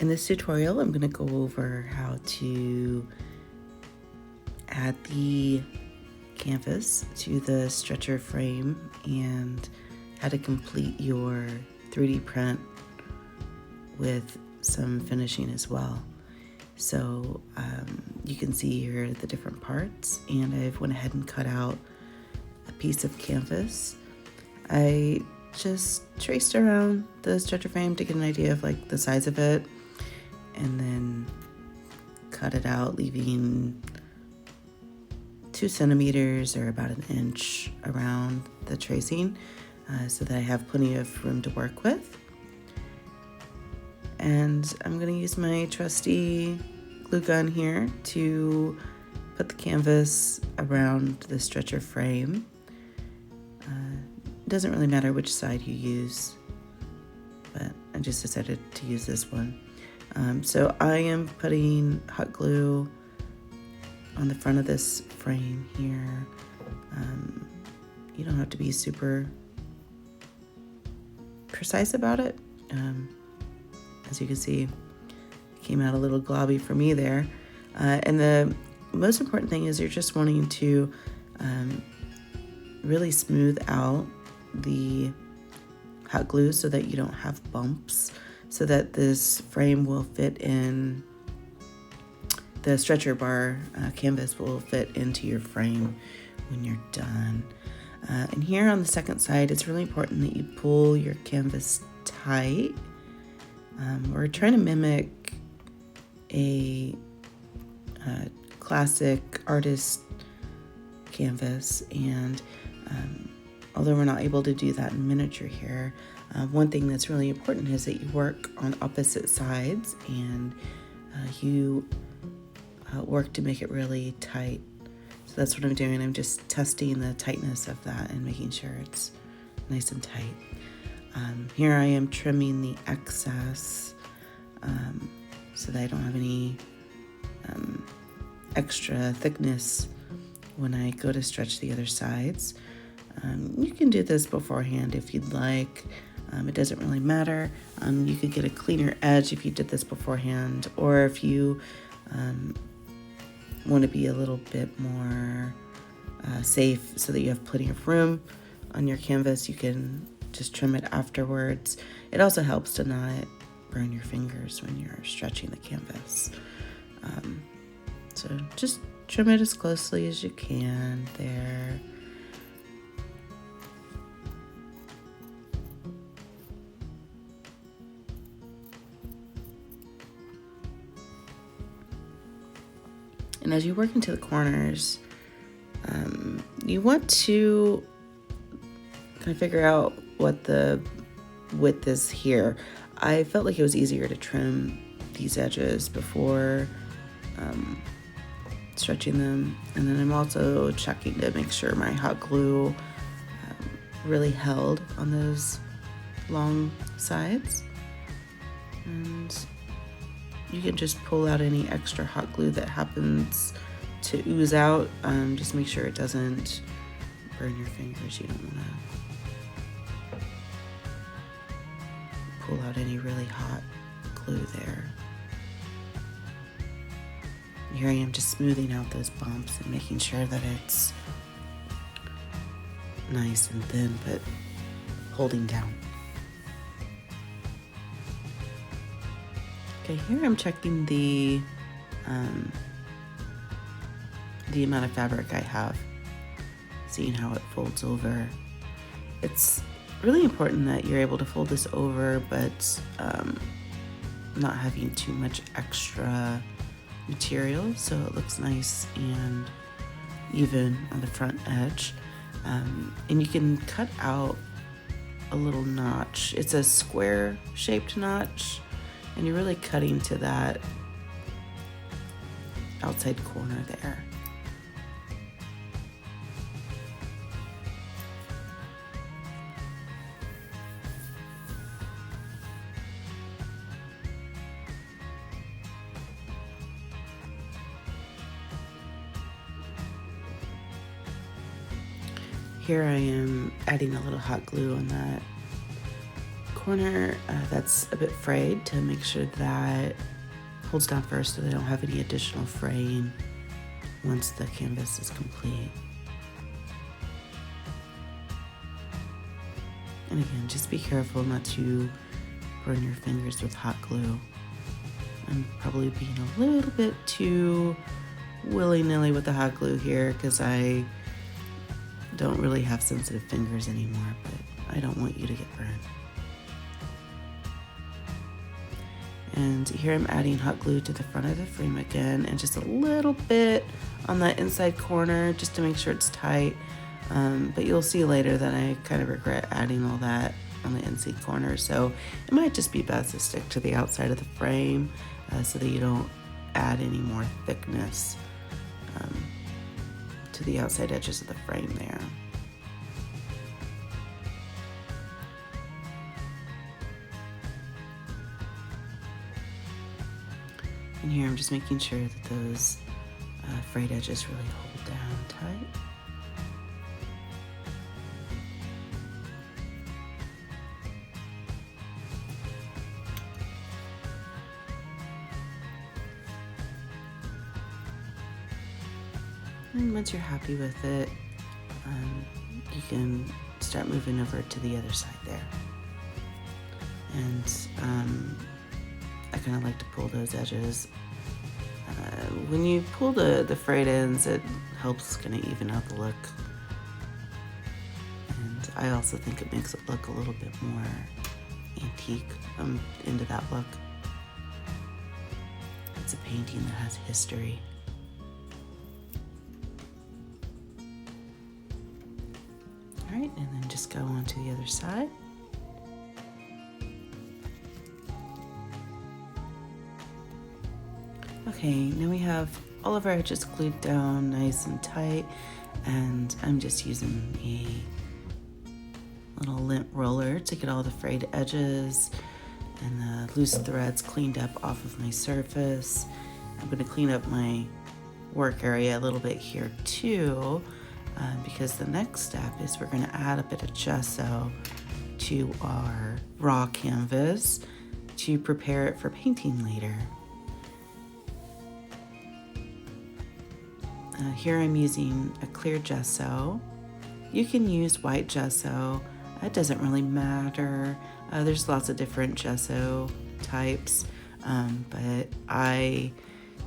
In this tutorial, I'm going to go over how to add the canvas to the stretcher frame and how to complete your 3D print with some finishing as well. So you can see here the different parts, and I've went ahead and cut out a piece of canvas. I just traced around the stretcher frame to get an idea of like the size of it, and then cut it out, leaving 2 centimeters or about 1 inch around the tracing so that I have plenty of room to work with. And I'm going to use my trusty glue gun here to put the canvas around the stretcher frame. It doesn't really matter which side you use, but I just decided to use this one. So I am putting hot glue on the front of this frame here. You don't have to be super precise about it. As you can see, it came out a little globby for me there. And the most important thing is you're just wanting to really smooth out the hot glue so that you don't have bumps, so that this frame will fit in, the stretcher bar canvas will fit into your frame when you're done. And here on the second side, it's really important that you pull your canvas tight. We're trying to mimic a classic artist canvas, and although we're not able to do that in miniature here, one thing that's really important is that you work on opposite sides, and you work to make it really tight. So that's what I'm doing. I'm just testing the tightness of that and making sure it's nice and tight. Here I am trimming the excess so that I don't have any extra thickness when I go to stretch the other sides. You can do this beforehand if you'd like. It doesn't really matter. You could get a cleaner edge if you did this beforehand, or if you want to be a little bit more safe so that you have plenty of room on your canvas, you can just trim it afterwards. It also helps to not burn your fingers when you're stretching the canvas. So just trim it as closely as you can there. And as you work into the corners, you want to kind of figure out what the width is here. I felt like it was easier to trim these edges before stretching them. And then I'm also checking to make sure my hot glue really held on those long sides. And you can just pull out any extra hot glue that happens to ooze out. Just make sure it doesn't burn your fingers. You don't want to pull out any really hot glue there. Here I am just smoothing out those bumps and making sure that it's nice and thin, but holding down. Okay, here I'm checking the amount of fabric I have, seeing how it folds over. It's really important that you're able to fold this over, but not having too much extra material, so it looks nice and even on the front edge. And you can cut out a little notch. It's a square shaped notch, and you're really cutting to that outside corner there. Here I am adding a little hot glue on that corner that's a bit frayed to make sure that holds down first so they don't have any additional fraying once the canvas is complete. And again, just be careful not to burn your fingers with hot glue. I'm probably being a little bit too willy-nilly with the hot glue here because I don't really have sensitive fingers anymore, but I don't want you to get burned. And here I'm adding hot glue to the front of the frame again, and just a little bit on the inside corner just to make sure it's tight. But you'll see later that I kind of regret adding all that on the inside corner, so it might just be best to stick to the outside of the frame so that you don't add any more thickness to the outside edges of the frame there. And here I'm just making sure that those frayed edges really hold down tight. And once you're happy with it, you can start moving over to the other side there. And I kind of like to pull those edges. When you pull the frayed ends, it helps kind of even out the look. And I also think it makes it look a little bit more antique. I'm into that look. It's a painting that has history. All right, and then just go on to the other side. Okay, now we have all of our edges glued down nice and tight, and I'm just using a little lint roller to get all the frayed edges and the loose threads cleaned up off of my surface. I'm going to clean up my work area a little bit here too, because the next step is we're going to add a bit of gesso to our raw canvas to prepare it for painting later. Here I'm using a clear gesso. You can use white gesso. It doesn't really matter. There's lots of different gesso types, but I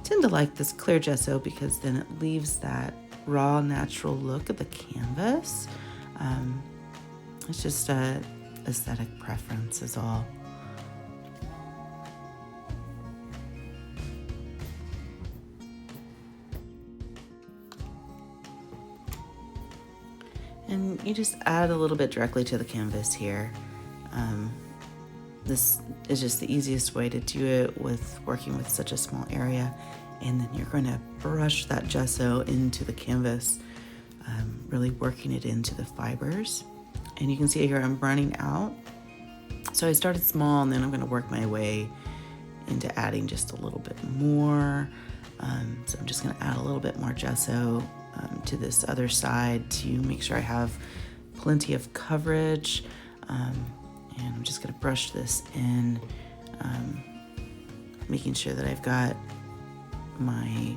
tend to like this clear gesso because then it leaves that raw, natural look of the canvas. It's just a aesthetic preference is all. And you just add a little bit directly to the canvas here. This is just the easiest way to do it with working with such a small area. And then you're going to brush that gesso into the canvas, really working it into the fibers. And you can see here I'm running out. So I started small, and then I'm going to work my way into adding just a little bit more. So I'm just going to add a little bit more gesso to this other side to make sure I have plenty of coverage. And I'm just going to brush this in, making sure that I've got my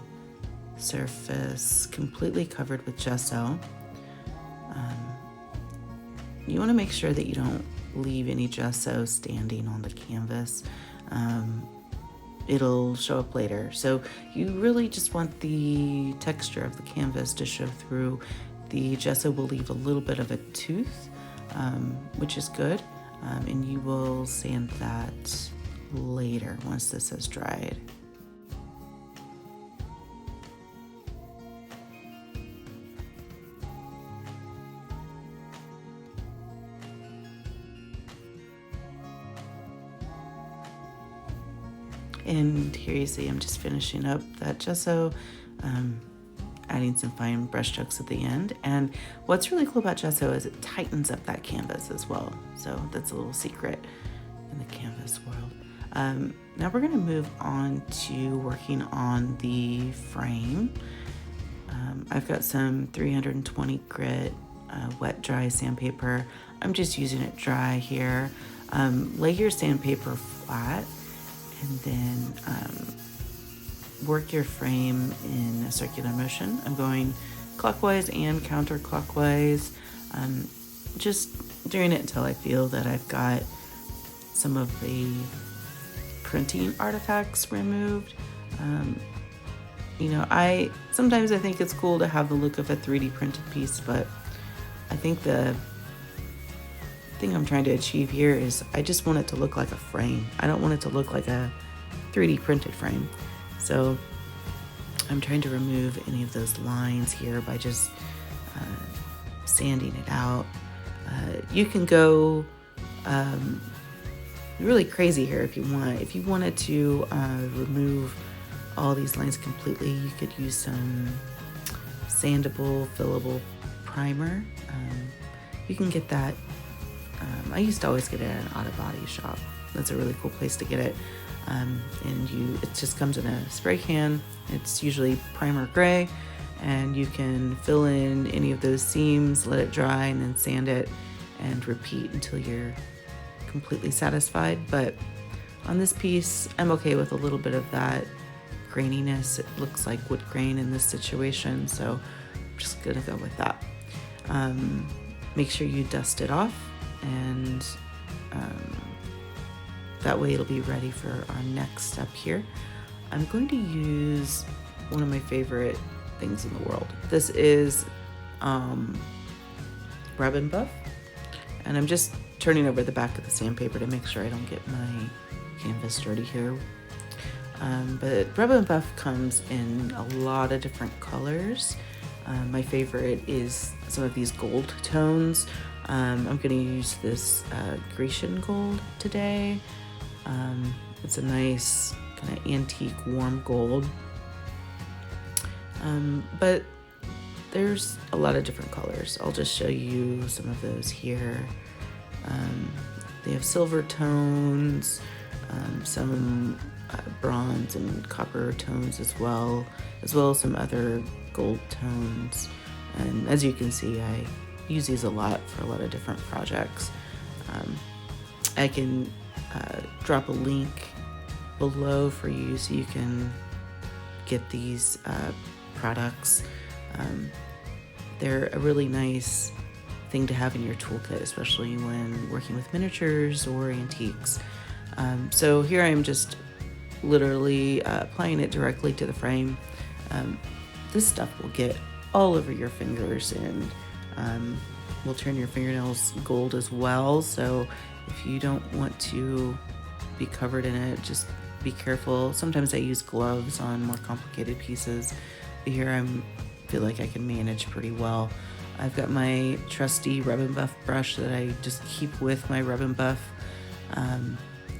surface completely covered with gesso. You want to make sure that you don't leave any gesso standing on the canvas. It'll show up later. So you really just want the texture of the canvas to show through. The gesso will leave a little bit of a tooth, which is good. And you will sand that later once this has dried. And here you see I'm just finishing up that gesso, adding some fine brush strokes at the end. And what's really cool about gesso is it tightens up that canvas as well. So that's a little secret in the canvas world. Now we're going to move on to working on the frame. I've got some 320 grit wet dry sandpaper. I'm just using it dry here. Lay your sandpaper flat and then work your frame in a circular motion. I'm going clockwise and counterclockwise, just doing it until I feel that I've got some of the printing artifacts removed. Sometimes I think it's cool to have the look of a 3D printed piece, but I think the thing I'm trying to achieve here is I just want it to look like a frame. I don't want it to look like a 3D printed frame. So I'm trying to remove any of those lines here by just sanding it out. You can go really crazy here if you want. If you wanted to remove all these lines completely, you could use some sandable, fillable primer. You can get that. I used to always get it at an auto body shop. That's a really cool place to get it. It just comes in a spray can. It's usually primer gray, and you can fill in any of those seams, let it dry, and then sand it and repeat until you're completely satisfied. But on this piece, I'm okay with a little bit of that graininess. It looks like wood grain in this situation, so I'm just gonna go with that. Make sure you dust it off, and that way it'll be ready for our next step here. I'm going to use one of my favorite things in the world. This is Rub and Buff, and I'm just turning over the back of the sandpaper to make sure I don't get my canvas dirty here. But Rub and Buff comes in a lot of different colors. My favorite is some of these gold tones. I'm going to use this Grecian gold today. It's a nice kind of antique warm gold. But there's a lot of different colors. I'll just show you some of those here. They have silver tones, some bronze and copper tones as well as some other gold tones. And as you can see, I use these a lot for a lot of different projects. I can drop a link below for you so you can get these products. They're a really nice thing to have in your toolkit, especially when working with miniatures or antiques. So here I am just literally applying it directly to the frame. This stuff will get all over your fingers and will turn your fingernails gold as well. So if you don't want to be covered in it, just be careful. Sometimes I use gloves on more complicated pieces, but here I feel like I can manage pretty well. I've got my trusty Rub and Buff brush that I just keep with my Rub and Buff.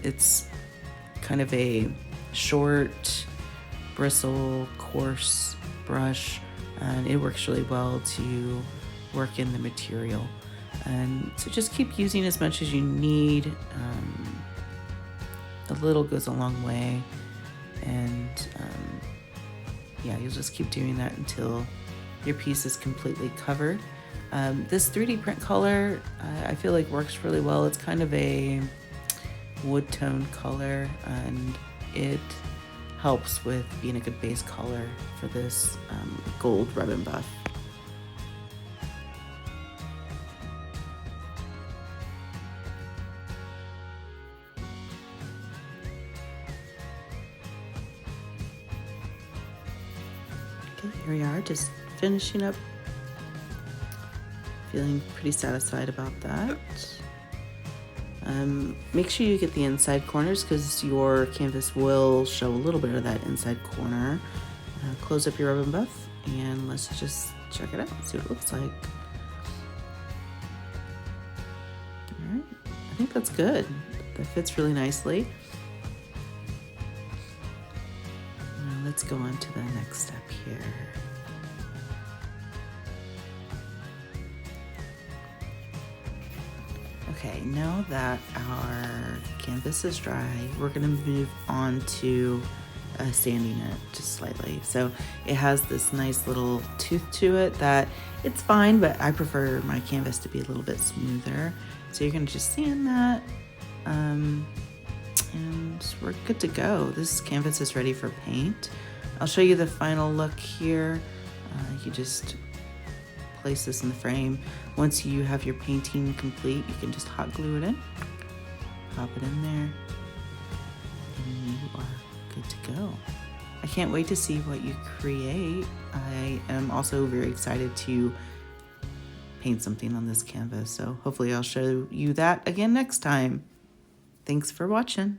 It's kind of a short, bristle, coarse brush, and it works really well to work in the material. And so just keep using as much as you need. A little goes a long way, and you'll just keep doing that until your piece is completely covered. This 3D print color I feel like works really well. It's kind of a wood tone color, and it helps with being a good base color for this gold Rub and Buff. Okay, here we are, just finishing up. Feeling pretty satisfied about that. Make sure you get the inside corners because your canvas will show a little bit of that inside corner. Close up your Rub and Buff and let's just check it out, see what it looks like. Alright, I think that's good. That fits really nicely. Now let's go on to the next step here. Okay, now that our canvas is dry, we're going to move on to sanding it just slightly. So it has this nice little tooth to it that it's fine, but I prefer my canvas to be a little bit smoother. So you're going to just sand that And we're good to go. This canvas is ready for paint. I'll show you the final look here. You just place this in the frame. Once you have your painting complete, you can just hot glue it in, pop it in there, and you are good to go. I can't wait to see what you create. I am also very excited to paint something on this canvas, so hopefully I'll show you that again next time. Thanks for watching.